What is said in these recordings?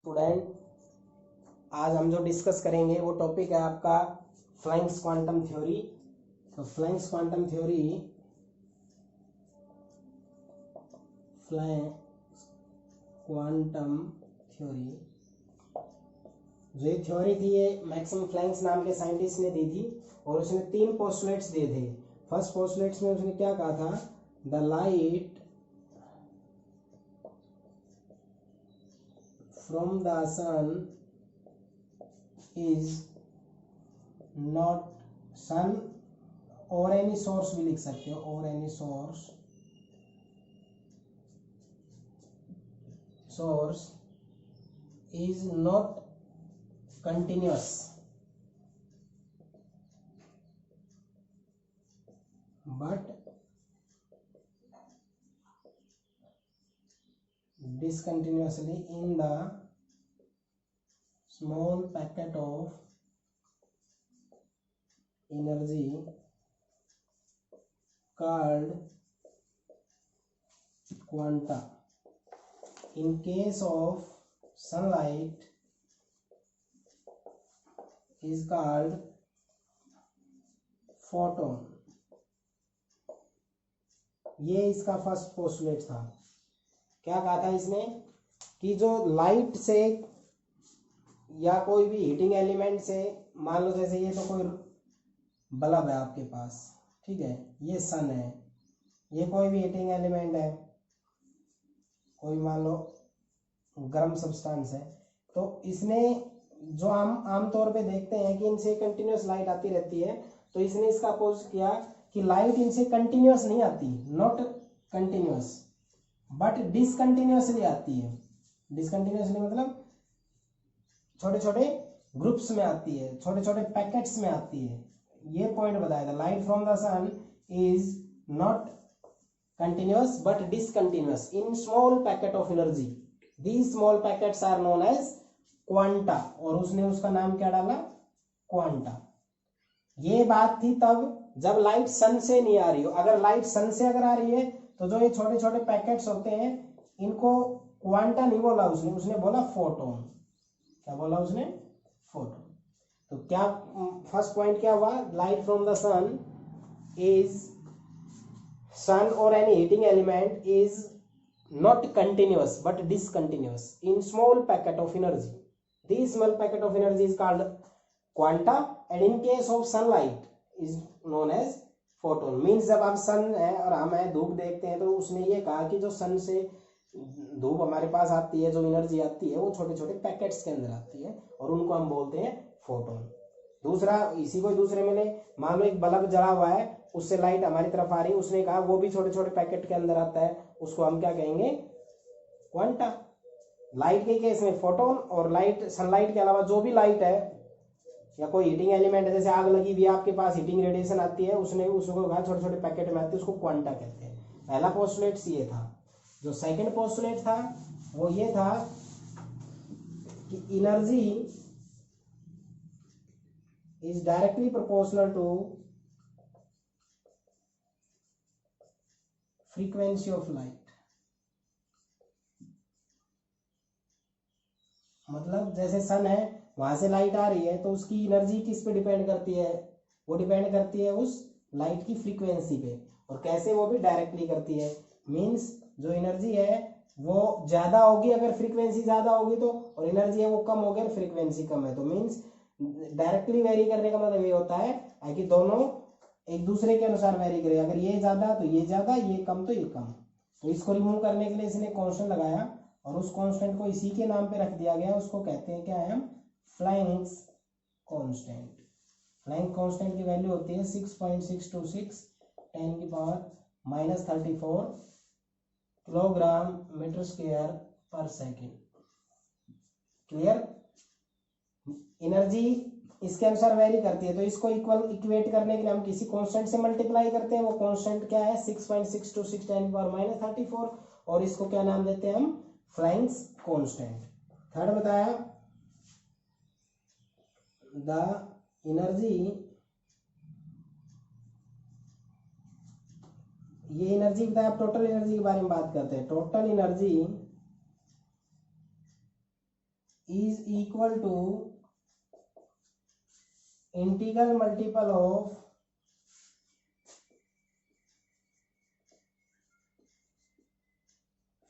Student, आज हम जो डिस्कस करेंगे वो टॉपिक है आपका फ्लैंक्स क्वांटम थ्योरी। तो फ्लैंक्स क्वांटम थ्योरी जो ये थ्योरी थी ये मैक्सिम फ्लैंक्स नाम के साइंटिस्ट ने दी थी और उसने 3 पोस्टुलेट्स दिए थे। फर्स्ट पोस्टुलेट्स में उसने क्या कहा था, the light from the sun is not sun और एनी सोर्स भी लिख सकते हो, और any source is not continuous but discontinuously in the small packet of energy called quanta. In case of sunlight is called photon. ये इसका first postulate था। क्या कहा था इसने कि जो लाइट से या कोई भी हीटिंग एलिमेंट से, मान लो जैसे ये तो कोई बल्ब है आपके पास, ठीक है, ये सन है, ये कोई भी हीटिंग एलिमेंट है, कोई मान लो गर्म सब्सटेंस है, तो इसने जो हम आमतौर पे देखते हैं कि इनसे कंटिन्यूस लाइट आती रहती है, तो इसने इसका अपोज किया कि लाइट इनसे कंटिन्यूस नहीं आती, नॉट कंटिन्यूस बट डिसकंटिन्यूसली आती है। डिसकंटिन्यूसली मतलब छोटे छोटे ग्रुप्स में आती है, छोटे छोटे पैकेट्स में आती है। ये पॉइंट बताया था, light from the sun is not continuous but discontinuous in small packet of energy. These small packets are known as quanta और उसने उसका नाम क्या डाला, क्वांटा। ये बात थी तब जब लाइट सन से नहीं आ रही हो। अगर लाइट सन से अगर आ रही है तो जो ये छोटे छोटे पैकेट्स होते हैं इनको क्वांटा नहीं बोला उसने बोला फोटोन। क्या बोला उसने, फोटोन। तो क्या फर्स्ट पॉइंट क्या हुआ, light from the sun is sun or any heating element is not continuous but discontinuous in small packet of energy. This small packet of energy is called quanta and in case of sunlight is known as photon. Means जब आप सन है और हम है धूप देखते हैं तो उसने ये कहा कि जो सन से धूप हमारे पास आती है, जो एनर्जी आती है वो छोटे छोटे पैकेट्स के अंदर आती है और उनको हम बोलते हैं फोटोन। दूसरा, इसी को दूसरे में ले, मान लो एक बल्ब जला हुआ है, उससे लाइट हमारी तरफ आ रही है, उसने कहा वो भी छोटे छोटे पैकेट के अंदर आता है, उसको हम क्या कहेंगे, क्वांटा। लाइट के केस में फोटोन, और लाइट सनलाइट के अलावा जो भी लाइट है या कोई हीटिंग एलिमेंट है, जैसे आग लगी हुई आपके पास हीटिंग रेडिएशन आती है, उसने उसको कहा छोटे छोटे पैकेट में आती है, उसको क्वांटा कहते हैं। पहला पोस्टुलेट ये था। जो सेकंड पोस्टुलेट था वो ये था कि energy is directly proportional to frequency of light. मतलब जैसे सन है, वहां से लाइट आ रही है तो उसकी एनर्जी किस पे डिपेंड करती है, वो डिपेंड करती है उस लाइट की फ्रीक्वेंसी पे। और कैसे, वो भी डायरेक्टली करती है। मींस जो एनर्जी है वो ज्यादा होगी अगर फ्रीक्वेंसी ज्यादा होगी तो, और एनर्जी है वो कम होगी अगर फ्रीक्वेंसी कम है तो। मींस डायरेक्टली वेरी करने का मतलब ये होता है कि दोनों एक दूसरे के अनुसार वेरी करे। अगर ये ज्यादा तो ये ज्यादा, ये कम तो ये कम। तो इसको रिमूव करने के लिए इसने कांस्टेंट लगाया और उस कांस्टेंट को इसी के नाम पे रख दिया गया। उसको कहते हैं क्या है, हम फ्लैंक्स कांस्टेंट। फ्लैंक कांस्टेंट की वैल्यू होती है 6.626 10⁻34 किलोग्राम मीटर स्क्वायर पर सेकेंड। क्लियर। एनर्जी इसके अनुसार वेरी करती है तो इसको इक्वेट करने के लिए हम किसी कांस्टेंट से मल्टीप्लाई करते हैं। वो कांस्टेंट क्या है, 6.626 10⁻34, और इसको क्या नाम देते हैं हम, फ्लैंक्स कांस्टेंट। थर्ड बताया, द एनर्जी, ये एनर्जी बताया। आप टोटल एनर्जी के बारे में बात करते हैं। Total energy is equal to integral multiple of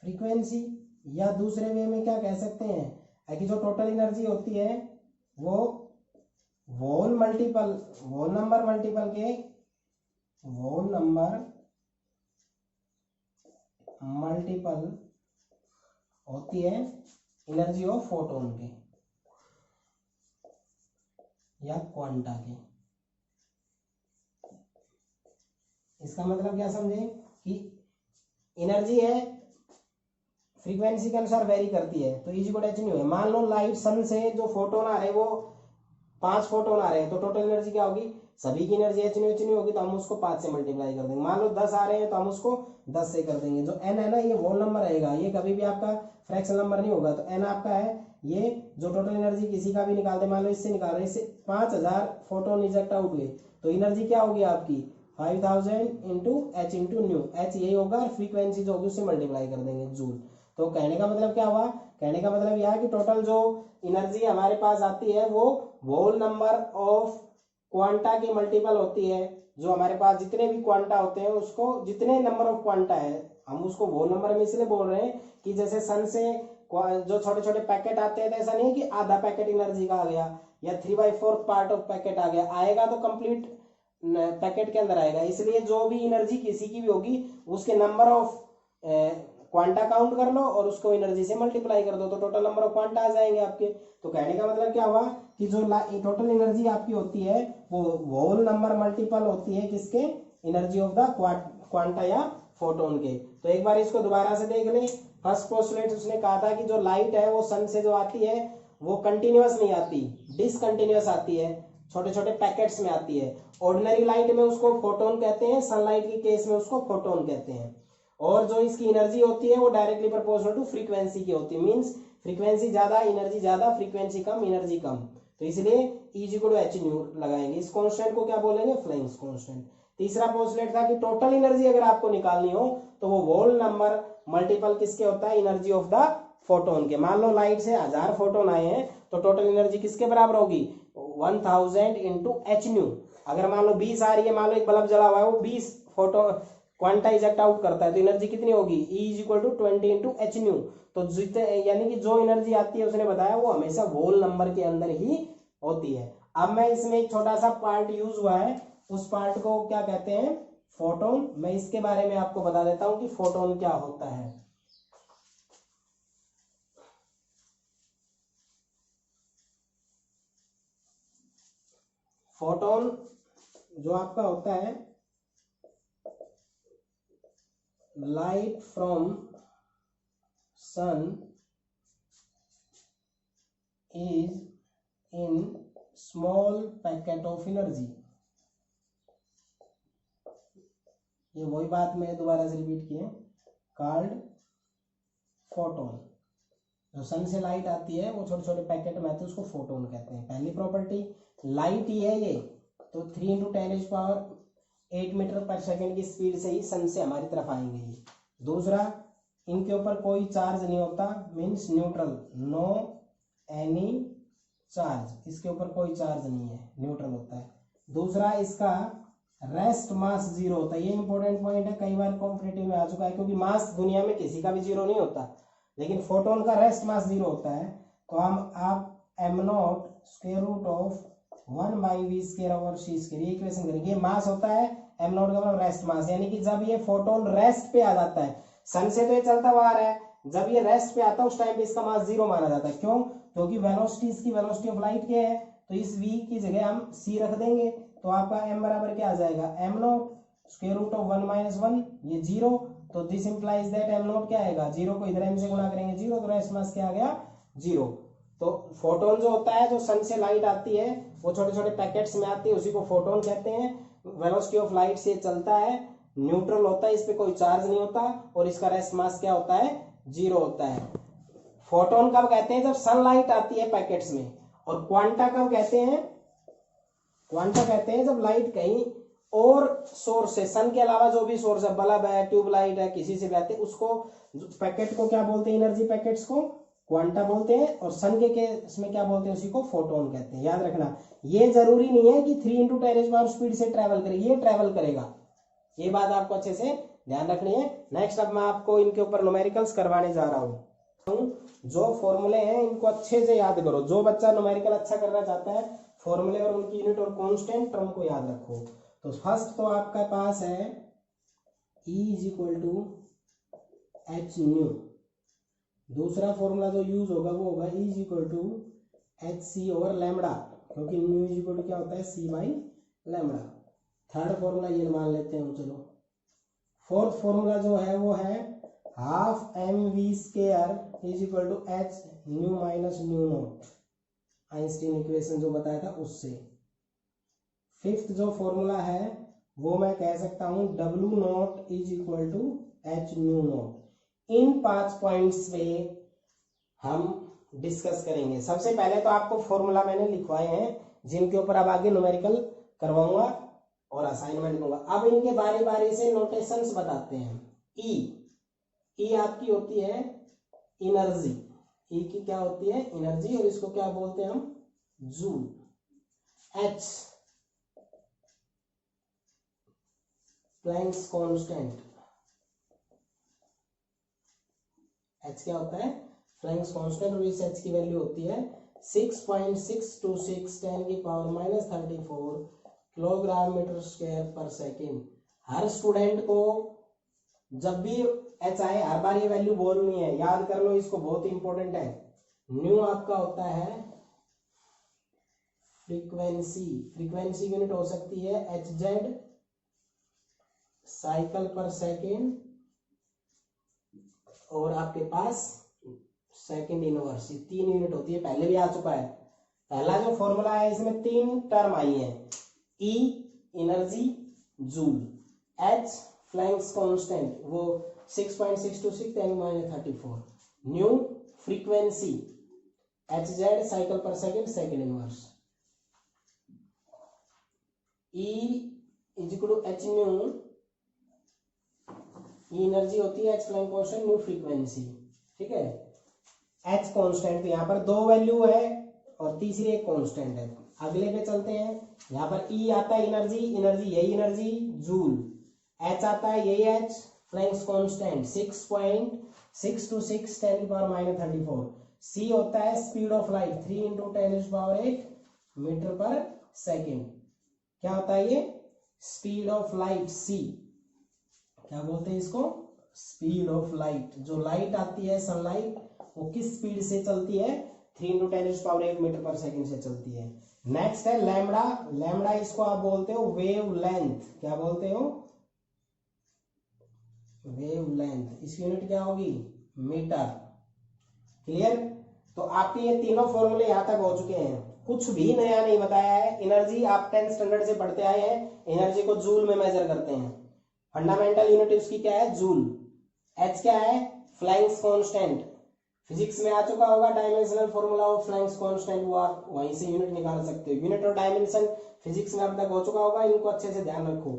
frequency, या दूसरे वे में क्या कह सकते हैं कि जो टोटल एनर्जी होती है वो वोल नंबर मल्टीपल होती है एनर्जी ऑफ फोटोन के या क्वांटा के। इसका मतलब क्या समझे कि एनर्जी है फ्रीक्वेंसी के अनुसार वेरी करती है, तो इजी को एच नहीं है। मान लो लाइट सन से जो फोटोन आ रहे हैं वो 5 फोटोन आ रहे हैं, तो टोटल एनर्जी क्या होगी, सभी की एनर्जी एच नहीं होगी, तो हम उसको 5 से मल्टीप्लाई कर देंगे। मान लो 10 आ रहे हैं तो हम उसको 10 से कर देंगे। जो एन है ना, ये होल नंबर रहेगा, ये कभी भी आपका फ्रैक्शन नंबर नहीं होगा। तो एन आपका है ये जो टोटल एनर्जी किसी का भी निकालते, मान लो इससे निकाल रहे, इससे 5000 फोटोन इजेक्ट आउट हुए, तो एनर्जी क्या होगी आपकी 5000 into H into new. H यही होगा और फ्रीक्वेंसी जो होगी उससे मल्टीप्लाई कर देंगे जूल। तो कहने का मतलब क्या हुआ, कहने का मतलब यह है कि टोटल जो एनर्जी हमारे पास आती है वो होल नंबर ऑफ क्वांटा की मल्टीपल होती है। जो हमारे पास जितने भी क्वांटा होते हैं उसको, जितने नंबर ऑफ क्वांटा है हम उसको होल नंबर में इसलिए बोल रहे हैं कि जैसे सन से जो छोटे छोटे पैकेट आते हैं, तो ऐसा नहीं है कि आधा पैकेट एनर्जी का आ गया या 3/4 पार्ट ऑफ पैकेट आ गया, आएगा तो कंप्लीट पैकेट के अंदर आएगा। इसलिए जो भी एनर्जी किसी की भी होगी उसके नंबर ऑफ क्वांटा काउंट कर लो और उसको एनर्जी से मल्टीप्लाई कर दो, तो टोटल नंबर ऑफ क्वांटा आ जाएंगे आपके। तो कहने का मतलब क्या हुआ कि जो टोटल एनर्जी आपकी होती है वो होल नंबर मल्टीपल होती है किसके, एनर्जी ऑफ द क्वांटा या फोटोन के। तो एक बार इसको दोबारा से देख ले। फर्स्ट पोस्टुलेट उसने कहा था कि जो लाइट है वो सन से जो आती है वो कंटिन्यूअस नहीं आती, डिसकंटिन्यूअस आती है, छोटे छोटे पैकेट्स में आती है। ऑर्डिनरी लाइट में उसको फोटोन कहते हैं, सनलाइट के केस में उसको फोटोन कहते हैं। और जो इसकी एनर्जी होती है वो डायरेक्टली प्रोपोर्शनल टू फ्रीक्वेंसी की होती है, मींस फ्रीक्वेंसी ज्यादा एनर्जी ज्यादा, फ्रीक्वेंसी कम एनर्जी कम। तो इसलिए E = एच न्यू लगाएंगे। इस कांस्टेंट को क्या बोलेंगे, फ्लेंक्स कांस्टेंट। तीसरा पोस्टुलेट था कि टोटल एनर्जी अगर आपको निकालनी हो तो वो होल नंबर मल्टीपल किसके होता है, एनर्जी ऑफ द फोटोन के। मान लो लाइट से 1000 फोटोन आए हैं तो टोटल एनर्जी किसके बराबर होगी, 1000 इंटू एच न्यू। अगर मान लो 20 आ रही है, मान लो एक बल्ब जला हुआ है वो 20 फोटो क्वांटा इजेक्ट आउट करता है, तो एनर्जी कितनी होगी, E = 20 इंटू एच न्यू। तो यानी कि जो एनर्जी आती है उसने बताया वो हमेशा होल नंबर के अंदर ही होती है। अब मैं इसमें एक छोटा सा पार्ट यूज हुआ है, उस पार्ट को क्या कहते हैं, फोटोन। मैं इसके बारे में आपको बता देता हूं कि फोटोन क्या होता है। फोटोन जो आपका होता है, light from sun is in small packet of energy. ये वही बात मैं दोबारा से रिपीट किए, कॉल्ड फोटोन। जो सन से लाइट आती है वो छोटे छोटे पैकेट में आती है, उसको फोटोन कहते हैं। पहली प्रॉपर्टी लाइट ही है ये, तो 3 × 10⁸ मीटर पर सेकेंड की स्पीड से ही सन से हमारी तरफ आएंगे ये। दूसरा, इनके ऊपर कोई चार्ज नहीं होता, means neutral, no any charge, इसके ऊपर कोई चार्ज नहीं है, न्यूट्रल होता है। दूसरा, इसका रेस्ट मास 0 होता है। ये इंपॉर्टेंट पॉइंट है, कई बार कॉम्पिटिटिव में आ चुका है, क्योंकि मास दुनिया में किसी का भी 0 नहीं होता, लेकिन फोटोन का रेस्ट मास 0 होता है। तो हम आप m0 √1/v² / c², ये इक्वेशन करेंगे। मास होता है m0 का मतलब रेस्ट मास, यानी कि जब ये फोटोन रेस्ट पे आ जाता है, सन से तो ये चलता हुआ आ रहा है, जब ये रेस्ट पे आता है उस टाइम पे इसका मास 0 माना जाता है। क्यों, क्योंकि वेलोसिटी इसकी वेलोसिटी ऑफ लाइट क्या है, तो इस v की जगह हम c रख देंगे, तो आपका m बराबर क्या आ जाएगा, m0 √1 - 1, ये 0। तो दिस इंप्लाइज दैट m0 क्या आएगा, 0 को इधर m से गुणा करेंगे 0, तो रेस्ट मास क्या आ गया, 0। तो फोटोन जो होता है, जो सन से लाइट आती है वो छोटे छोटे पैकेट्स में आती है, उसी को फोटोन कहते हैं। वेलोसिटी ऑफ लाइट से चलता है, न्यूट्रल होता है, इस पे कोई चार्ज नहीं होता, और इसका रेस्ट मास क्या होता है, 0 होता है। फोटोन कब कहते हैं, जब सनलाइट आती है पैकेट्स में। और क्वांटा कब कहते हैं, क्वांटा कहते हैं जब लाइट कहीं और सोर्स है, सन के अलावा जो भी सोर्स है, बल्ब है, ट्यूबलाइट है, किसी से भी आते हैं, उसको पैकेट को क्या बोलते हैं, एनर्जी पैकेट्स को क्वांटा बोलते हैं, और सन के केस में क्या बोलते हैं, उसी को फोटोन कहते हैं। याद रखना, ये जरूरी नहीं है कि 3 × 10⁻⁴ स्पीड से ट्रेवल करे, ये ट्रेवल करेगा, ये बात आपको अच्छे से ध्यान रखनी है। नेक्स्ट अब मैं आपको इनके ऊपर न्यूमेरिकल्स करवाने जा रहा हूँ। जो फॉर्मूले हैं इनको अच्छे से याद करो। जो बच्चा न्यूमेरिकल अच्छा करना चाहता है, फॉर्मूले और उनकी यूनिट और कांस्टेंट टर्म को याद रखो। तो फर्स्ट तो आपका पास है E = h न्यू। दूसरा फॉर्मूला जो यूज होगा वो होगा E = hc/λ, क्योंकि न्यू क्या होता है, c/λ। थर्ड फॉर्मूला ये मान लेते हैं चलो। फोर्थ फॉर्मूला जो है वो है ½ mv² = h new minus new not, Einstein equation जो बताया था उससे। फिफ्थ जो फॉर्मूला है वो मैं कह सकता हूं W0 = h new not. In 5 points पे हम डिस्कस करेंगे। सबसे पहले तो आपको फॉर्मूला मैंने लिखवाए हैं, जिनके ऊपर अब आगे न्यूमेरिकल करवाऊंगा और असाइनमेंट दूंगा। अब इनके बारी बारी से नोटेशंस बताते हैं। ई आपकी होती है एनर्जी, ई की क्या होती है, एनर्जी, और इसको क्या बोलते हैं हम, joule. H Planck's constant, H क्या होता है, प्लैंक्स कांस्टेंट, और इस एच की वैल्यू होती है 6.626 10⁻34 किलोग्राम मीटर स्क्वायर पर सेकेंड। हर स्टूडेंट को जब भी एच आए हर बार ये वैल्यू बोलनी है, याद कर लो इसको, बहुत इंपॉर्टेंट है। न्यू आपका होता है फ्रीक्वेंसी, फ्रीक्वेंसी यूनिट हो सकती है hz साइकिल पर सेकेंड, और आपके पास सेकेंड इनवर्स, 3 यूनिट होती है। पहले भी आ चुका है, पहला जो फॉर्मूला है इसमें 3 टर्म आई है, E energy joule, H flanks constant वो 6.626 10⁻34, न्यू फ्रीक्वेंसी hz साइकिल पर second, second inverse. E = h new, energy होती है, H flank constant, new frequency, ठीक है। H कांस्टेंट, यहाँ पर 2 वैल्यू है और तीसरी एक कांस्टेंट है। अगले पे चलते हैं, यहाँ पर E आता है एनर्जी, एनर्जी यही एनर्जी जूल, H आता है यही H फ्लैंक्स कांस्टेंट 6.626 10⁻34, C होता है स्पीड ऑफ लाइट 3 × 10⁸ मीटर पर सेकेंड। क्या होता है ये, स्पीड ऑफ लाइट, C क्या बोलते हैं इसको, स्पीड ऑफ लाइट। जो लाइट आती है सनलाइट वो किस स्पीड से चलती है, 3 × 10⁸ मीटर पर सेकेंड से चलती है। नेक्स्ट है लैम्बडा, लैम्बडा इसको आप बोलते हो वेव लेंथ, क्या बोलते हो, वेव लेंथ, इसकी यूनिट क्या होगी, मीटर। क्लियर। तो आपके ये तीनों फॉर्मूले यहां तक हो चुके हैं, कुछ भी नया नहीं बताया है। एनर्जी आप 10th स्टैंडर्ड से पढ़ते आए हैं, एनर्जी को जूल में मेजर करते हैं, फंडामेंटल यूनिट उसकी क्या है, जूल। एच क्या है, फ्लैंक्स कांस्टेंट, फिजिक्स में आ चुका होगा dimensional formula of flanks constant, वो आप वहीं से यूनिट निकाल सकते हो। यूनिट और डायमेंशन फिजिक्स में अब तक हो चुका होगा, इनको अच्छे से ध्यान रखो।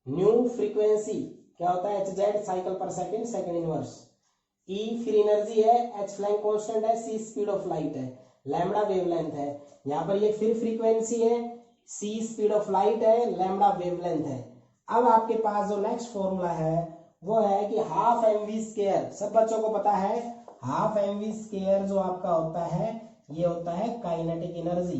न्यू फ्रीक्वेंसी क्या होता है, hz साइकिल पर सेकेंड, सेकेंड इनवर्स। E फिर एनर्जी है, H फ्लैंक कांस्टेंट है, C स्पीड ऑफ लाइट है, लैम्बडा वेवलेंथ है। यहाँ पर ये फिर फ्रीक्वेंसी है, C स्पीड ऑफ लाइट है, लैम्बडा वेवलेंथ है। अब आपके पास जो नेक्स्ट फॉर्मूला है वो है कि ½ mv², सब बच्चों को पता है ½ mv² जो आपका होता है ये होता है काइनेटिक एनर्जी।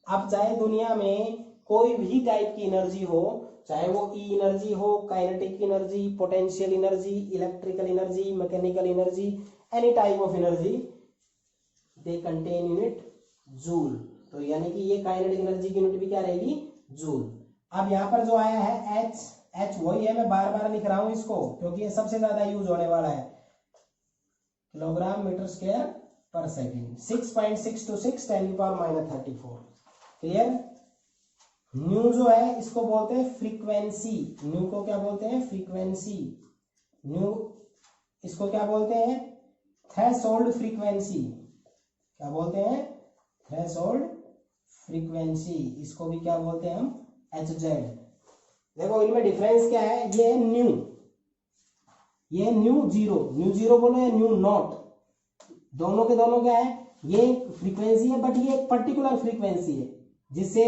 अब चाहे दुनिया में कोई भी टाइप की एनर्जी हो, चाहे वो ई एनर्जी हो, kinetic energy, potential energy, electrical energy, mechanical energy, any type of energy, they contain unit joule. तो यानी कि ये काइनेटिक एनर्जी की यूनिट भी क्या रहेगी, जूल। अब यहाँ पर जो आया है एच वही है, मैं बार बार लिख रहा हूं इसको क्योंकि ये सबसे ज्यादा यूज होने वाला है, किलोग्राम मीटर स्क्वायर पर सेकेंड, 6.626 10⁻34। क्लियर। न्यू जो है इसको बोलते हैं फ्रीक्वेंसी, न्यू को क्या बोलते हैं, फ्रीक्वेंसी। न्यू इसको क्या बोलते हैं, थ्रेशोल्ड फ्रीक्वेंसी, क्या बोलते हैं, थ्रेशोल्ड फ्रीक्वेंसी। इसको भी क्या बोलते हैं हम, hz। देखो इनमें डिफरेंस क्या है, ये न्यू, ये न्यू जीरो बोलो या न्यू नॉट, दोनों के दोनों क्या है, ये फ्रीक्वेंसी है बट ये एक पर्टिकुलर फ्रीक्वेंसी है, जिससे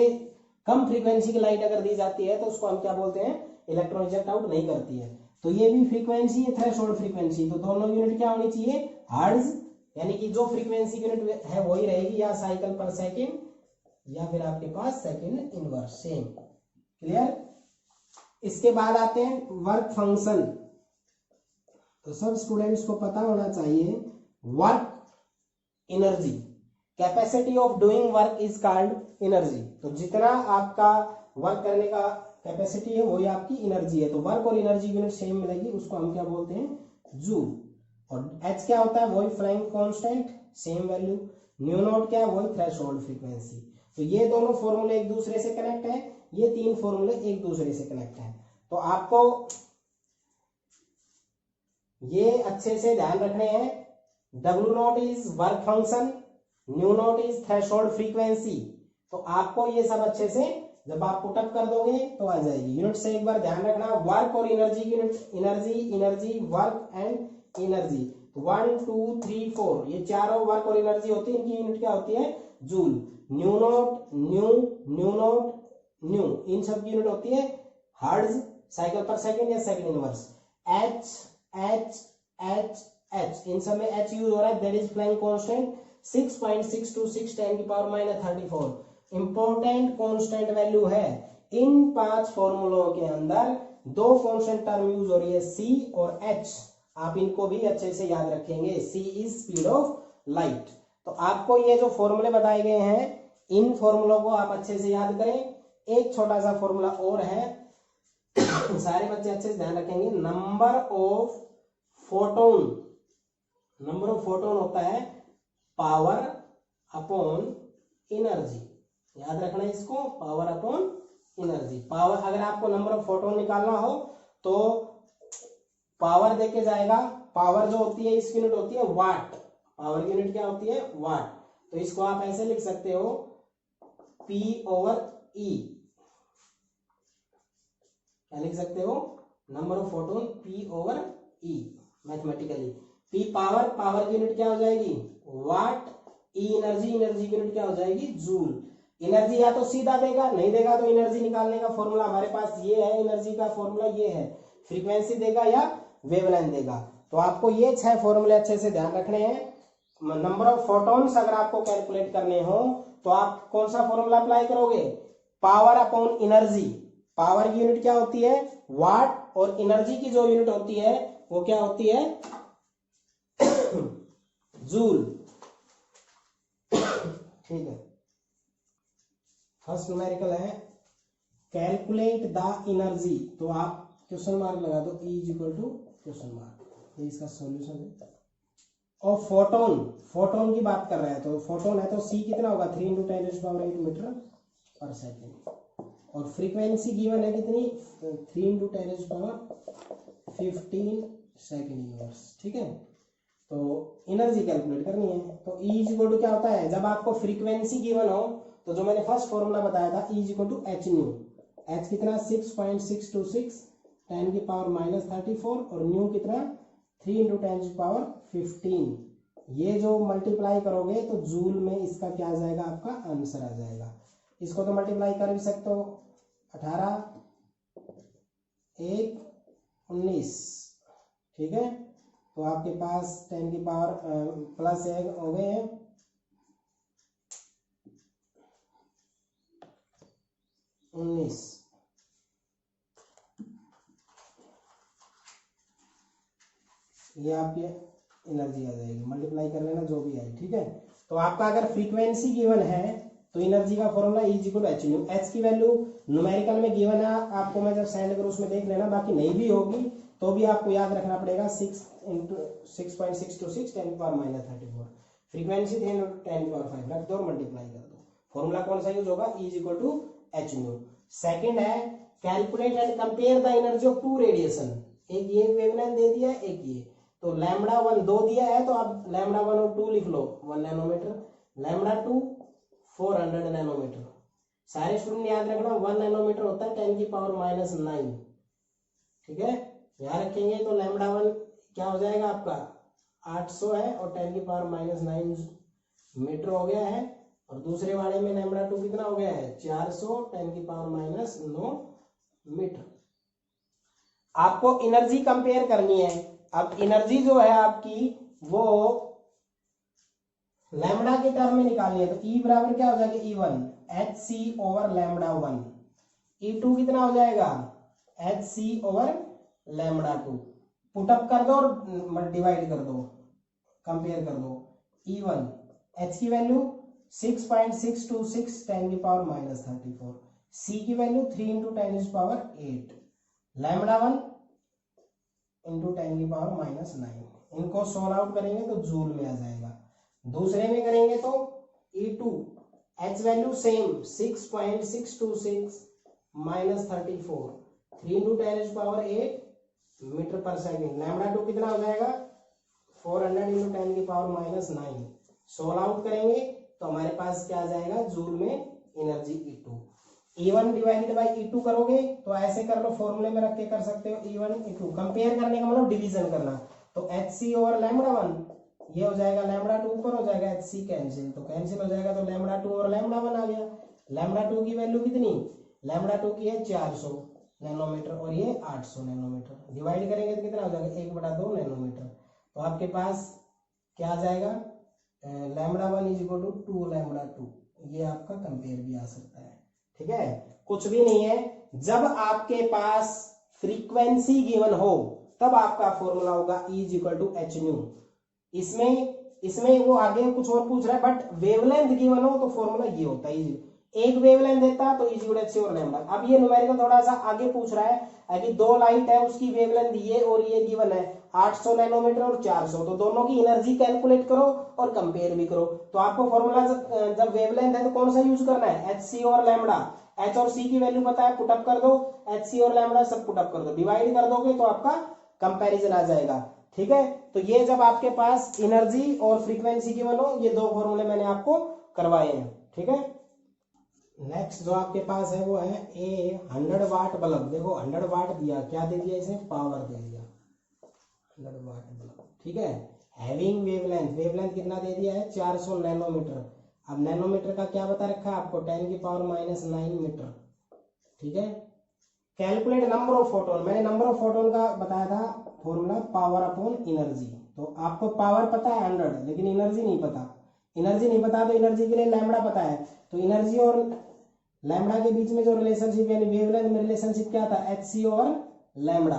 कम फ्रीक्वेंसी की लाइट अगर दी जाती है तो उसको हम क्या बोलते हैं, इलेक्ट्रॉन रिजेक्ट आउट नहीं करती है। तो ये भी फ्रीक्वेंसी है, थ्रेशोल्ड फ्रीक्वेंसी, तो दोनों यूनिट क्या होनी चाहिए, हर्ट्ज, यानी कि जो फ्रीक्वेंसी यूनिट है वही रहेगी, या साइकिल पर सेकेंड या फिर आपके पास सेकेंड इनवर्स, सेम। क्लियर। इसके बाद आते हैं वर्क फंक्शन। तो सब स्टूडेंट्स को पता होना चाहिए work energy, capacity of doing work is called energy. तो जितना आपका वर्क करने का कैपेसिटी है वही आपकी एनर्जी है। तो वर्क और एनर्जी यूनिट सेम मिलेगी, उसको हम क्या बोलते हैं, जूल। और एच क्या होता है, वही flying constant, same value. New not क्या है, वही थ्रेशोल्ड फ्रीक्वेंसी। तो ये दोनों फॉर्मूले एक दूसरे से कनेक्ट है, ये तीन फॉर्मूले एक दूसरे से कनेक्ट है। तो आपको ये अच्छे से ध्यान रखने हैं। W not is work function, new not is threshold frequency. तो आपको ये सब अच्छे से जब आप पुटअप कर दोगे तो आ जाएगी। यूनिट से एक बार ध्यान रखना, वर्क और energy unit, energy energy work and energy. 1 2 3 4 ये चारों वर्क और एनर्जी होती है, इनकी यूनिट क्या होती है, joule. Newton, newton, new, इन सब की यूनिट होती है हर्ट्ज, साइकिल पर सेकंड या second inverse. H H H H, इन सब में एच यूज हो रहा है, दैट इज फ्लाइंग कांस्टेंट 6.626 10 की पावर -34। इंपॉर्टेंट कांस्टेंट वैल्यू है। इन 5 फॉर्मूलों के अंदर 2 कांस्टेंट टर्म यूज हो रही है, सी और एच। आप इनको भी अच्छे से याद रखेंगे। सी इज स्पीड ऑफ लाइट। तो आपको ये जो फॉर्मूले बताए गए हैं, इन फॉर्मूलों को आप अच्छे से याद करें। एक छोटा सा फॉर्मूला और है, सारे बच्चे अच्छे से ध्यान रखेंगे। Number of photon, number of photon होता है पावर अपॉन एनर्जी। याद रखना इसको, पावर अपॉन एनर्जी। पावर, अगर आपको नंबर ऑफ फोटोन निकालना हो तो पावर देके जाएगा। पावर जो होती है इसकी यूनिट होती है वाट। पावर की यूनिट क्या होती है, वाट। तो इसको आप ऐसे लिख सकते हो, P/E। क्या लिख सकते हो, number of photon P/E mathematically. P power, power की यूनिट क्या हो जाएगी, वाट। E एनर्जी, एनर्जी की यूनिट क्या हो जाएगी, जूल। एनर्जी या तो सीधा देगा, नहीं देगा तो एनर्जी निकालने का फॉर्मूला हमारे पास ये है, एनर्जी का फॉर्मूला ये है। फ्रीक्वेंसी देगा या वेवलेंथ देगा। तो आपको ये 6 फॉर्मूले अच्छे से ध्यान रखने हैं। नंबर ऑफ फोटॉन्स अगर आपको कैलकुलेट करने हो तो आप कौन सा फॉर्मूला अप्लाई करोगे, पावर अपॉन एनर्जी। पावर की यूनिट क्या होती है, वाट, और एनर्जी की जो यूनिट होती है वो क्या होती है, जूल। ठीक है। फर्स्ट न्यूमेरिकल है कैलकुलेट द एनर्जी। तो आप क्वेश्चन मार्क लगा दो, E = क्वेश्चन मार्क। ये इसका सॉल्यूशन है। और फोटोन, फोटोन की बात कर रहे हैं तो फोटोन है तो C कितना होगा, 3 × 10⁸ मीटर पर सेकेंड। और फ्रीक्वेंसी गिवन है कितनी, 3 × 10⁻15 सेकेंड इनवर्स। ठीक है। तो एनर्जी कैलकुलेट करनी है। तो E = क्या होता है, जब आपको फ्रीक्वेंसी गिवन हो तो जो मैंने फर्स्ट फॉर्मूला बताया था, E = h न्यू। h कितना, 6.626 10 की पावर -34, और न्यू कितना, 3 × 10⁻15। ये जो मल्टीप्लाई करोगे तो जूल में इसका क्या आ जाएगा, आपका आंसर आ जाएगा। इसको तो मल्टीप्लाई कर भी सकते हो, 18 1 19। ठीक है। तो आपके पास 10 की पावर +1 हो गए हैं। ये आपकी एनर्जी आ जाएगी, मल्टीप्लाई कर लेना जो भी आए। ठीक है। तो आपका अगर फ्रीक्वेंसी गिवन है तो एनर्जी का formula E = h new. h की वैल्यू न्यूमेरिकल में गिवन है, आपको मैं जब सेंड करूँ उसमें देख लेना, बाकी नहीं भी होगी तो भी आपको याद रखना पड़ेगा, 6.626 10 की पावर -34। फ्रीक्वेंसी 10 × 10⁵ रख दो और मल्टीप्लाई कर दो। फॉर्मूला कौन सा यूज होगा, E = h न्यू। सेकंड है calculate and compare the energy of 2 radiation. एक ये वेवलेंथ दे दिया, एक ये। तो λ1 2 दिया है तो आप λ1 और 2 लिख लो, 1 नैनोमीटर। λ2 400 नैनोमीटर। सारे स्टूडेंट याद रखना 1 नैनोमीटर होता है 10 की पावर -9। ठीक है, याद रखेंगे। तो λ1 क्या हो जाएगा आपका 800 है और 10 की पावर -9 मीटर हो गया है। और दूसरे वाले में लैम्बडा 2 कितना हो गया है 400 10 की पावर -9 मीटर। आपको एनर्जी कंपेयर करनी है। अब एनर्जी जो है आपकी वो लैम्बडा के टर्म में निकालनी है, तो E बराबर क्या हो जाएगा E1 hc over lambda 1। E2 कितना हो जाएगा hc ओवर लैम्बडा 2। पुटअप कर दो और डिवाइड कर दो, कंपेयर कर दो। E1 h की वैल्यू 6.626 10 की पावर -34, c की वैल्यू 3 × 10 की पावर 8, लैम्बडा 1 × 10 की पावर -9। इनको सोल्व आउट करेंगे तो जूल में आ जाएगा। दूसरे में करेंगे तो E2 h वैल्यू सेम 6.626 -34 3 × 10 की पावर 8 मीटर पर सेकेंड। लैम्बडा 2 कितना हो जाएगा 400 × 10 की पावर -9। सोल्व आउट करेंगे तो हमारे पास क्या आ जाएगा जूल में energy E2। E1 divided by E2 करोगे तो ऐसे कर लो, फॉर्मूले में रख के कर सकते हो। E1 E2 कंपेयर करने का मतलब डिवीजन करना, तो hc ओवर लैम्बडा 1 ये हो जाएगा, लैम्बडा 2 ऊपर हो जाएगा, hc कैंसिल, तो कैंसिल हो जाएगा, तो लैम्बडा 2 और लैम्बडा 1 आ गया। लैम्बडा 2 की वैल्यू कितनी, लैम्बडा 2 की है 400 नैनोमीटर और ये 800 नैनोमीटर। डिवाइड करेंगे तो कितना हो जाएगा 1/2 नैनोमीटर। तो आपके पास क्या आ जाएगा लैम्बडा 1 = 2 लैम्बडा 2। ये आपका कंपेयर भी आ सकता है। ठीक है, कुछ भी नहीं है, जब आपके पास फ्रीक्वेंसी गिवन हो तब आपका फॉर्मूला होगा E = h न्यू। इसमें वो आगे कुछ और पूछ रहा है, बट वेवलेंथ गिवन हो तो फॉर्मूला ये होता है। एक वेवलेंथ देता तो E = h और लैम्बडा। अब ये न्यूमेरिकल थोड़ा सा आगे पूछ रहा है कि दो लाइट है, उसकी वेवलेंथ ये और ये गिवन है 800 नैनोमीटर और 400, तो दोनों की एनर्जी कैलकुलेट करो और कंपेयर भी करो। तो आपको फॉर्मूला जब वेवलेंथ है तो कौन सा यूज करना है hc और लैम्बडा। h और c की वैल्यू पता है, पुटअप कर दो, hc और लैम्बडा सब पुटअप कर दो, डिवाइड कर दोगे तो आपका कंपैरिजन आ जाएगा। ठीक है, तो ये जब आपके पास एनर्जी और फ्रीक्वेंसी गिवन हो, ये दो फॉर्मूले मैंने आपको करवाए हैं। ठीक है, नेक्स्ट जो आपके पास है वो है ए 100 वाट बल्ब। देखो 100 वाट दिया, क्या दे दिया इसे, पावर दे दिया 100 वाट बल्ब। ठीक है, हैविंग वेवलेंथ कितना दे दिया है 400 नैनोमीटर। अब नैनोमीटर का क्या बता रखा है आपको 10 की पावर -9 मीटर। ठीक है, कैलकुलेट नंबर ऑफ फोटोन, मैंने नंबर ऑफ फोटोन का बताया था फॉर्मूला पावर अपॉन एनर्जी। तो आपको पावर पता है 100, लेकिन एनर्जी नहीं पता। एनर्जी नहीं पता तो एनर्जी के लिए लैम्बडा पता है, तो एनर्जी और लैम्बडा के बीच में जो रिलेशनशिप यानी वेवलेंथ में रिलेशनशिप क्या था hc और लैम्बडा।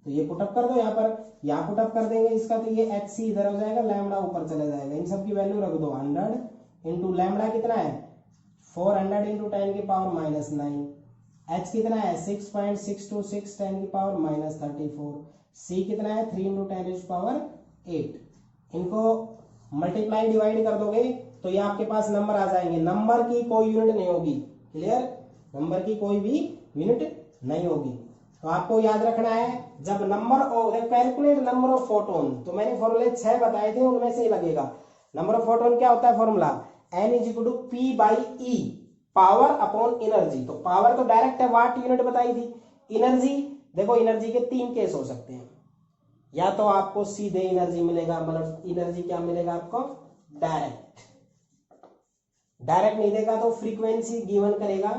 तो ये पुटअप कर दो, यहाँ पर यहाँ पुटअप कर देंगे इसका, तो ये hc इधर हो जाएगा, लैम्बडा ऊपर चला जाएगा। इन सब की वैल्यू रख दो 100 इंटू लैम्बडा कितना है 400 × 10 की पावर -9, h कितना है 6.626 10 की पावर -34, c कितना है 3 × 10 की पावर 8। इनको मल्टीप्लाई डिवाइड कर दोगे तो ये आपके पास नंबर आ जाएंगे। नंबर की कोई यूनिट नहीं होगी, क्लियर, नंबर की कोई भी यूनिट नहीं होगी। तो आपको याद रखना है जब number of calculate number of photon, तो मैंने फॉर्मूले 6 बताए थे, उनमें से ही लगेगा। नंबर ऑफ फोटोन क्या होता है formula n = p/e power upon energy. तो पावर तो डायरेक्ट है, वाट यूनिट बताई थी। एनर्जी देखो, एनर्जी के 3 केस हो सकते हैं, या तो आपको सीधे एनर्जी मिलेगा, मतलब एनर्जी क्या मिलेगा आपको डायरेक्ट नहीं देगा तो फ्रीक्वेंसी गिवन करेगा,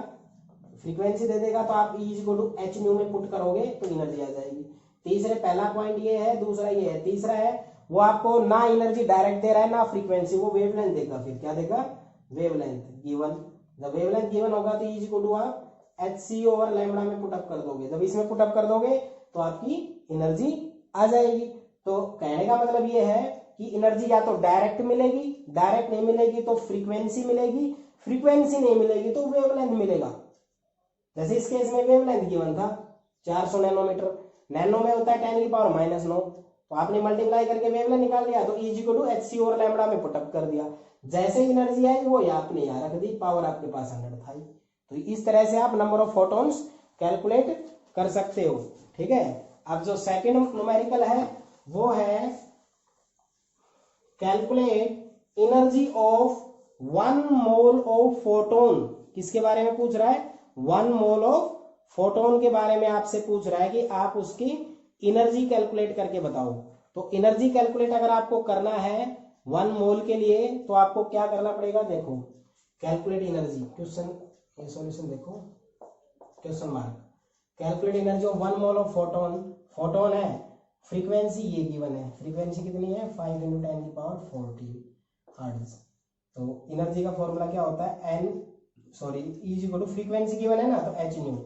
फ्रीक्वेंसी दे देगा तो आप E = h न्यू में पुट करोगे तो एनर्जी आ जाएगी। तीसरे पहला पॉइंट ये है, दूसरा ये है। तीसरा है वो आपको ना एनर्जी डायरेक्ट दे रहा है ना फ्रीक्वेंसी, वो वेवलेंथ देगा। फिर क्या देगा वेवलेंथ गिवन। जब वेवलेंथ गिवन होगा तो E = आप hc ओवर लैम्बडा में पुटअप कर दोगे। जब इसमें पुटअप कर दोगे तो आपकी एनर्जी आ जाएगी। तो कहने का मतलब ये है कि एनर्जी या तो डायरेक्ट मिलेगी, डायरेक्ट नहीं मिलेगी तो फ्रीक्वेंसी मिलेगी, फ्रीक्वेंसी नहीं मिलेगी तो वेवलेंथ मिलेगा। जैसे इस केस में वेवलेंथ गिवन था 400 नैनोमीटर, नैनो में होता है 10 की पावर -9, तो आपने मल्टीप्लाई करके वेवलेंथ निकाल लिया, तो E = hc और लैम्बडा में पुटअप कर दिया। जैसे एनर्जी आई वो आपने यहाँ रख दी, पावर आपके पास 100 था। तो इस तरह से आप नंबर ऑफ फोटॉन्स कैलकुलेट कर सकते हो। ठीक है, अब जो सेकंड न्यूमेरिकल है वो है calculate energy of 1 mole of photon. किसके बारे में पूछ रहा है 1 मोल ऑफ फोटोन के बारे में आपसे पूछ रहा है कि आप उसकी एनर्जी कैलकुलेट करके बताओ। तो एनर्जी कैलकुलेट अगर आपको करना है 1 मोल के लिए तो आपको क्या करना पड़ेगा, देखो कैलकुलेट एनर्जी, क्वेश्चन ये सॉल्यूशन देखो, question mark, calculate energy of 1 mole of photon, photon है, फ्रीक्वेंसी ये गिवन है, फ्रीक्वेंसी कितनी है 5 × 10⁻14 हर्ट्ज। तो एनर्जी का फॉर्मूला क्या होता है फ्रीक्वेंसी गिवन है ना, तो h new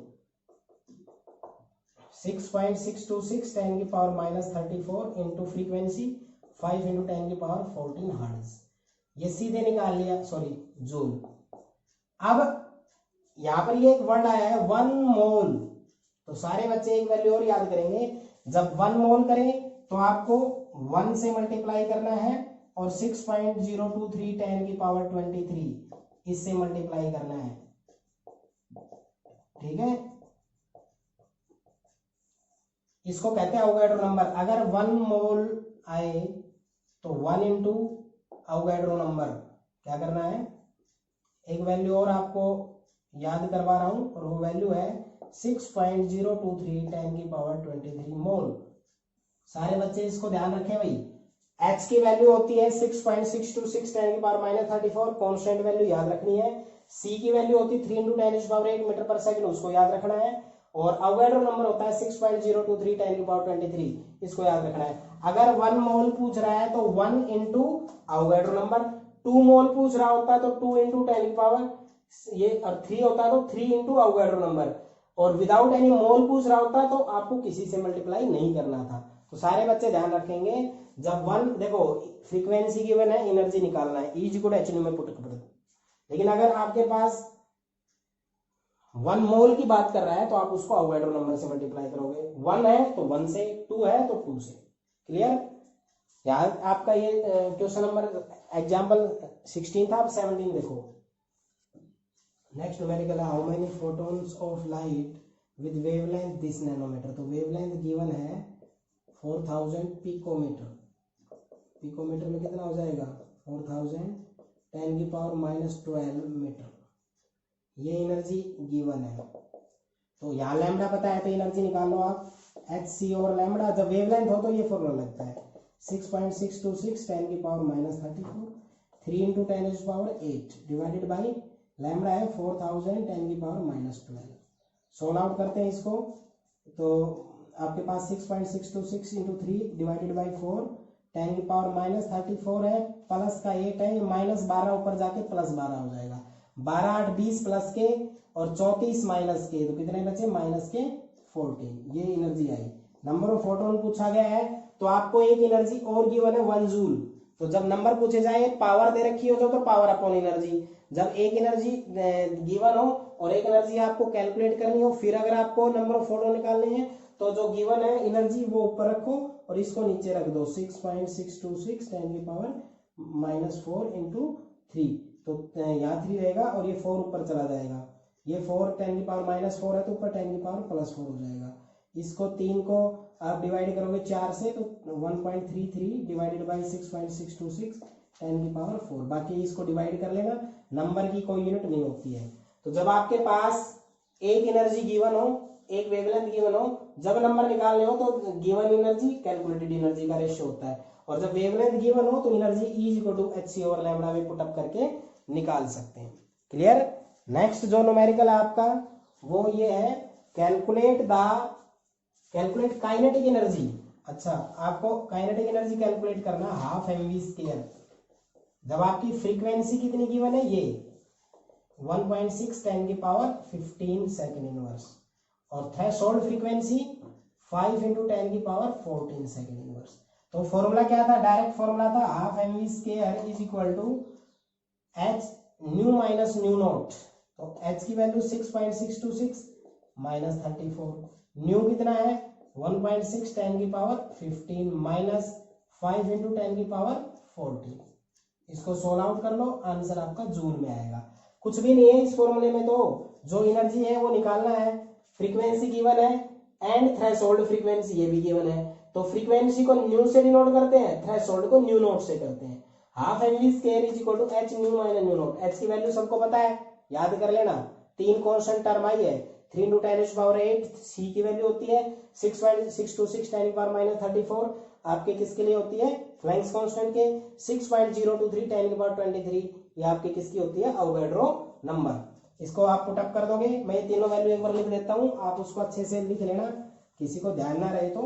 6.626 10⁻34 into frequency 5 × 10⁻14 hertz, ये सीधे निकाल लिया, जूल। अब यहां पर ये एक वर्ड आया है 1 मोल, तो सारे बच्चे एक वैल्यू और याद करेंगे, जब 1 मोल करें तो आपको 1 से मल्टीप्लाई करना है और 6.023 10⁻23 इससे मल्टीप्लाई करना है, ठीक है। इसको कहते हैं अवोगाड्रो नंबर। अगर 1 मोल आए तो 1 इंटू अवोगाड्रो नंबर क्या करना है, एक वैल्यू और आपको याद करवा रहा हूं, और वो वैल्यू है 6.023 10⁻23 मोल। सारे बच्चे इसको ध्यान रखें भाई, h की वैल्यू होती है 6.626 10⁻34, कांस्टेंट वैल्यू याद रखनी है। c की वैल्यू होती है 3 × 10⁻8 मीटर पर सेकंड, उसको याद रखना है। और अवोगाड्रो नंबर होता है 6.023 10⁻23, इसको याद रखना है। अगर 1 मोल पूछ रहा है तो 1 इंटू अवोगाड्रो नंबर, 2 मोल पूछ रहा होता है तो 2 इंटू 10 ये, और 3 होता है तो 3 इंटू अवोगाड्रो नंबर, और विदाउट एनी मोल पूछ रहा होता है तो आपको किसी से मल्टीप्लाई नहीं करना था। तो सारे बच्चे ध्यान रखेंगे, जब 1 देखो फ्रीक्वेंसी गिवन है, एनर्जी निकालना है, E = h में पुट कर दो। लेकिन अगर आपके पास 1 मोल की बात कर रहा है तो आप उसको अवोगाड्रो नंबर से मल्टीप्लाई करोगे, 1 है तो 1 से, 2 है तो 2 से, क्लियर। यार आपका ये क्वेश्चन नंबर एग्जाम्पल 16 था, अब 17 देखो। नेक्स्ट न्यूमेरिकल है how many photons of light with wavelength this nanometer. तो वेवलेंथ गिवन है 4000 पिकोमीटर, पिकोमीटर में कितना हो जाएगा 4000 10⁻12 मीटर, ये एनर्जी गिवन है। तो यहाँ लैम्डा पता है तो एनर्जी निकाल लो आप, hc और लैम्डा, जब वेवलेंथ हो तो ये फॉर्मूला लगता है 6.626 10⁻34 3 × 10⁸ डिवाइडेड बाई लैम्डा है 4000 10⁻12। सोल्व आउट करते हैं इसको, तो आपके पास 6.626 इंटू 3 डिवाइडेड बाई 4 10⁻34 है, प्लस का 8 है, -12 ऊपर जाके +12 हो जाएगा, 12 8 20 प्लस के और 34 माइनस के, तो कितने बचे -14, ये energy I. Number of photon पूछा गया है तो आपको एक एनर्जी और गिवन है 1 जूल। तो जब नंबर पूछे जाए, पावर दे रखी हो तो पावर अपॉन एनर्जी, जब एक एनर्जी गिवन हो और एक एनर्जी आपको कैलकुलेट करनी हो, फिर अगर आपको नंबर ऑफ फोटोन निकालने हैं तो जो गिवन है एनर्जी वो ऊपर रखो और इसको नीचे रख दो, 6.626 10⁻⁻4 इंटू 3, तो यहाँ 3 रहेगा और ये 4 ऊपर चला जाएगा, ये 4 10⁻⁻4 है तो ऊपर 10⁻+4 हो जाएगा। इसको 3 को आप डिवाइड करोगे 4 से तो 1.33 डिवाइडेड बाई 6.626 10⁻4, बाकी इसको डिवाइड कर लेना, नंबर की कोई यूनिट नहीं होती है। तो जब आपके पास एक एनर्जी गिवन हो, एक वेवलेंथ गिवन हो, जब नंबर निकालने हो तो गिवन एनर्जी कैलकुलेटेड एनर्जी का रेशियो होता है, और जब वेवलेंथ गिवन हो तो एनर्जी E = hc और लैम्डा में पुटअप करके निकाल सकते हैं, क्लियर। नेक्स्ट जो न्यूमेरिकल है आपका वो ये है कैलकुलेट काइनेटिक एनर्जी। अच्छा, आपको काइनेटिक एनर्जी कैलकुलेट करना 12 mv²। जब आपकी फ्रीक्वेंसी कितनी गिवन है, ये 1.6 10⁻15 सेकंड इनवर्स, और थ्रेशोल्ड फ्रीक्वेंसी 5 × 10⁻14 सेकंड इनवर्स। तो फॉर्मूला क्या था, डायरेक्ट फॉर्मूला था 12 mv² = h new minus new not. तो h की वैल्यू 6.626 -34, न्यू कितना है 1.6 10⁻15 माइनस 5 × 10⁻14। इसको सोल्व आउट कर लो, आंसर आपका जूल में आएगा। कुछ भी नहीं है इस फॉर्मूले में, तो जो एनर्जी है वो निकालना है, फ्रीक्वेंसी गिवन है एंड थ्रेशोल्ड फ्रीक्वेंसी ये भी गिवन है। तो फ्रीक्वेंसी को न्यू से डिनोट करते हैं, थ्रेशोल्ड को न्यू नॉट से करते हैं। 12 mv² = h new minus new not. h की वैल्यू सबको पता है, याद कर लेना, 3 कांस्टेंट टर्म आई है, 3 × 10⁸ c की वैल्यू होती है 6.626 10⁻34, आपके किसके लिए होती है, प्लैंक्स कांस्टेंट के 6.023 10 की पावर 23, ये आपकी किसकी होती है, अवोगाड्रो नंबर। इसको आप पुटअप कर दोगे, मैं ये तीनों वैल्यू एक बार लिख देता हूं, आप उसको अच्छे से लिख लेना, किसी को ध्यान ना रहे तो।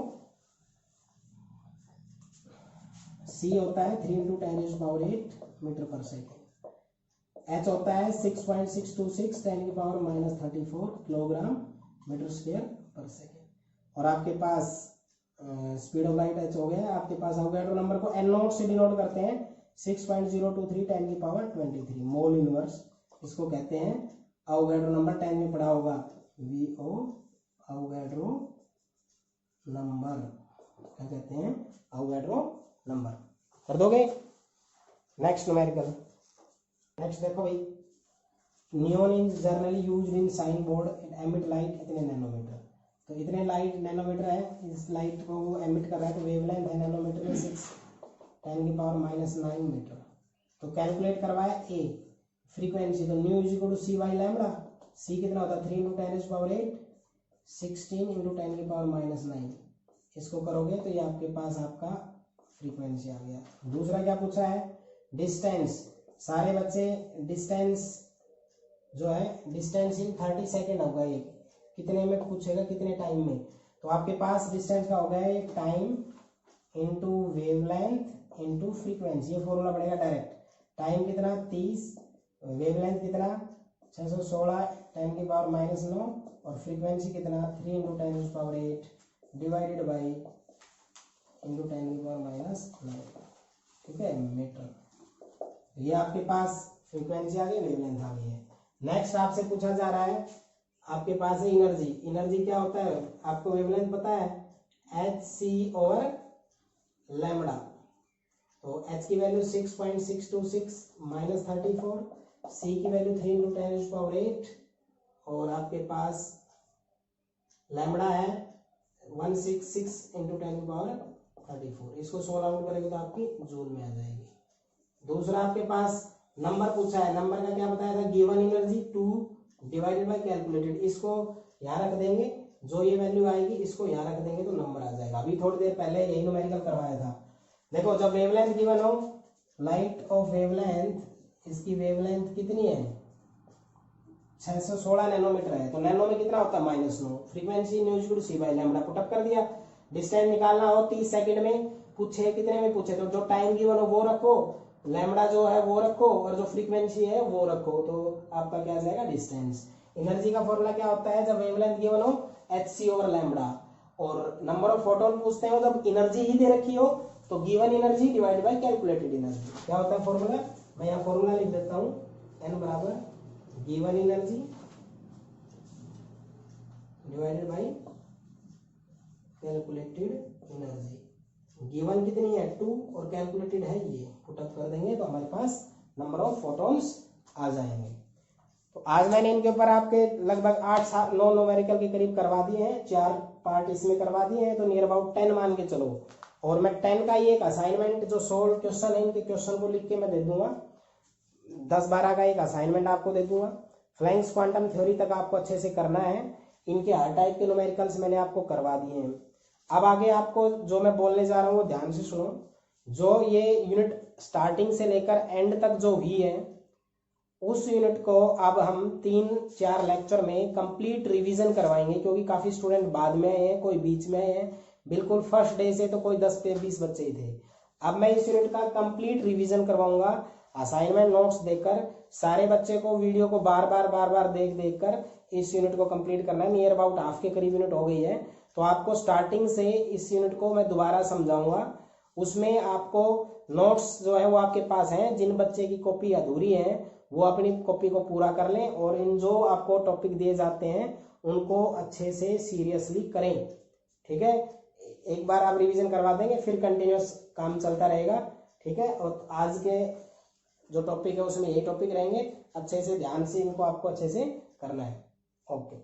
C होता है 3 × 10⁸ मीटर पर सेकेंड। H होता है 6.626 10 की पावर -34 किलोग्राम मीटर स्क्वायर पर सेकेंड। और आपके पास स्पीड ऑफ लाइट h हो गया। आपके पास अवोगाड्रो नंबर को n नॉट से डिनोट करते हैं 6.023 10 की पावर 23 मोल इनवर्स, इसको कहते हैं अवोगाड्रो नंबर। 10 में पढ़ा होगा VO अवोगाड्रो नंबर, क्या कहते हैं, अवोगाड्रो नंबर। कर दोगे। नेक्स्ट न्यूमेरिकल, नेक्स्ट देखो भाई, neon is generally used in sign board, it emit light इतने नैनोमीटर। तो इतने लाइट नैनोमीटर है, इस लाइट को वो एमिट कर रहा है, तो वेवलेंथ है नैनोमीटर में 6 10 की पावर -9 मीटर। तो कैलकुलेट करवाया ए फ्रीक्वेंसी, तो nu is equal to C by lambda. C कितना होता है 3 × 10⁸ 16 × 10 की पावर -9। इसको करोगे तो ये आपके पास आपका फ्रीक्वेंसी आ गया। दूसरा क्या पूछा है, डिस्टेंस। सारे बच्चे डिस्टेंस जो है, डिस्टेंस इन 30 सेकेंड होगा, ये कितने में पूछेगा, कितने टाइम में। तो आपके पास डिस्टेंस का हो गया ये time into wavelength into frequency, ये फॉर्मूला पड़ेगा डायरेक्ट। टाइम कितना 30, वेवलेंथ कितना 616 10 की पावर -9, और फ्रीक्वेंसी कितना 3 × 10⁸ डिवाइडेड बाई इंटू 10 की पावर -9, ठीक है, मीटर। ये आपके पास फ्रीक्वेंसी आ गई, वेवलेंथ आ गई है। नेक्स्ट आपसे पूछा जा रहा है, आपके पास है एनर्जी। एनर्जी क्या होता है, आपको वेवलेंथ पता है, hc/λ। तो h की वैल्यू 6.626 -34, c की वैल्यू 3 × 10⁸, और आपके पास लैम्बडा है 166 × 10 की पावर 34। इसको 16 आउट करेंगे तो आपकी जूल में आ जाएगी। दूसरा आपके पास नंबर पूछा है, नंबर का क्या बताया था, given energy 2 divided by calculated. इसको यहाँ रख देंगे, जो ये वैल्यू आएगी इसको यहाँ रख देंगे तो नंबर आ जाएगा। अभी थोड़ी देर पहले यही न्यूमेरिकल करवाया था। देखो जब वेवलेंथ गिवन हो, लाइट ऑफ वेवलेंथ, इसकी वेवलेंथ कितनी है 616 नैनोमीटर है, तो नैनो में कितना होता है -9। Frequency nu equal to C by lambda, put up कर दिया। डिस्टेंस निकालना हो 30 सेकंड में, पूछे कितने में पूछे, तो जो टाइम गिवन हो वो रखो, लैम्बडा जो है वो रखो, और जो फ्रीक्वेंसी है वो रखो, तो आपका क्या जाएगा डिस्टेंस। एनर्जी का फॉर्मूला क्या होता है, जब वेवलेंथ गिवन हो hc/λ, और नंबर ऑफ फोटोन पूछते हो जब एनर्जी ही दे रखी हो, तो given energy divide by calculated energy. क्या होता है फॉर्मूला, मैं यहाँ फॉर्मूला लिख देता हूँ, n बराबर given energy divided by calculated energy. Given कितनी है 2 और कैलकुलेटेड है ये, पुटअप कर देंगे तो हमारे पास नंबर ऑफ फोटॉन्स आ जाएंगे। तो आज मैंने इनके ऊपर आपके लगभग 8-9 न्यूमेरिकल के करीब करवा दिए हैं, 4 पार्ट इसमें करवा दिए हैं, तो नियर अबाउट 10 मान के चलो। और मैं 10 का ये एक असाइनमेंट जो 16 क्वेश्चन है, इनके क्वेश्चन को लिख के मैं दे दूंगा, 10-12 का एक असाइनमेंट आपको दे दूंगा। फ्लैंक्स क्वांटम थ्योरी तक आपको अच्छे से करना है। इनके हर टाइप के न्यूमेरिकल्स मैंने आपको करवा दिए हैं। अब आगे आपको जो मैं बोलने जा रहा हूँ वो ध्यान से सुनो। जो ये यूनिट स्टार्टिंग से लेकर एंड तक जो हुई है, उस यूनिट को अब हम 3-4 लेक्चर में कंप्लीट रिवीजन करवाएंगे, क्योंकि काफी स्टूडेंट बाद में आए हैं, कोई बीच में आए हैं, बिल्कुल फर्स्ट डे से तो कोई 10-20 बच्चे ही थे। अब मैं इस यूनिट का कंप्लीट रिवीजन करवाऊंगा, असाइनमेंट नोट्स देकर सारे बच्चे को वीडियो को बार बार देख कर इस यूनिट को कंप्लीट करना है। नियर अबाउट हाफ के करीब यूनिट हो गई है, तो आपको स्टार्टिंग से इस यूनिट को मैं दोबारा समझाऊंगा। उसमें आपको नोट्स जो है वो आपके पास हैं, जिन बच्चे की कॉपी अधूरी है वो अपनी कॉपी को पूरा कर लें, और इन जो आपको टॉपिक दिए जाते हैं उनको अच्छे से सीरियसली करें, ठीक है। एक बार आप रिवीजन करवा देंगे, फिर कंटिन्यूस काम चलता रहेगा, ठीक है। और आज के जो टॉपिक है उसमें यही टॉपिक रहेंगे, अच्छे से ध्यान से इनको आपको अच्छे से करना है। ओके।